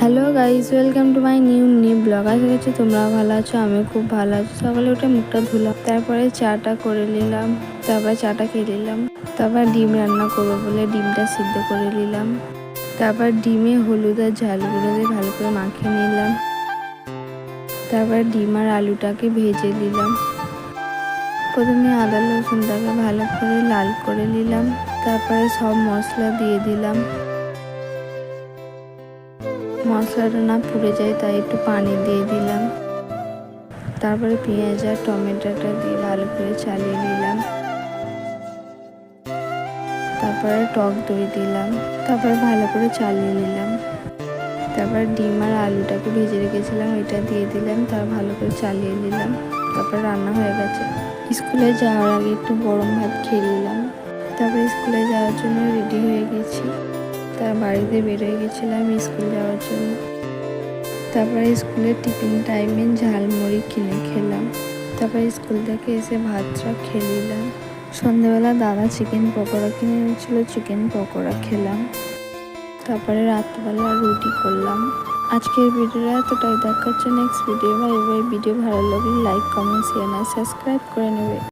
Hello guys, welcome to my new blog. আশা করছি তোমরা ভালো আছো, আমিও খুব ভালো আছি। সকালে উঠে মুখটা ধুলাম, তারপরে চাটা করে নিলাম, তারপরে চাটা খেয়ে নিলাম। তারপর ডিম রান্না করবো বলে ডিমটা সিদ্ধ করে নিলাম। তারপর ডিমে হলুদ আর ঝাল গুঁড়ো দিয়ে ভালো করে মাখিয়ে নিলাম। তারপর ডিম আর আলুটাকে ভেজে নিলাম। প্রথমে আদা রসুনটাকে ভালো করে লাল করে নিলাম। তারপরে সব মশলা দিয়ে দিলাম। মশলাটা না পুড়ে যায় তাই একটু পানি দিয়ে দিলাম। তারপরে পেঁয়াজ আর টমেটোটা দিয়ে ভালো করে চালিয়ে নিলাম। তারপরে টক দই দিলাম। তারপরে ভালো করে চালিয়ে নিলাম। তারপর ডিম আর আলুটাকে ভেজে রেখেছিলাম, ওইটা দিয়ে দিলাম। তারপর ভালো করে চালিয়ে নিলাম। তারপর রান্না হয়ে গেছে। স্কুলে যাওয়ার আগে একটু গরম ভাত খেয়ে নিলাম। তারপরে স্কুলে যাওয়ার জন্য রেডি হয়ে গেছি। তার বাড়িতে বেরোয় গেছিলাম স্কুল যাওয়ার জন্য। তারপরে স্কুলের টিফিন টাইমে ঝালমুড়ি কিনে খেলাম। তারপরে স্কুল থেকে এসে ভাতটা খেয়ে নিলাম। সন্ধ্যেবেলা দাদা চিকেন পকোড়া কিনে এনেছিল, চিকেন পকোড়া খেলাম। তারপরে রাত্রিবেলা রুটি করলাম। আজকের ভিডিওটা এতটাই, দেখা হচ্ছে নেক্সট ভিডিও। ভাই ভিডিও ভালো লাগলে লাইক, কমেন্ট, শেয়ার আর সাবস্ক্রাইব করে নেবে।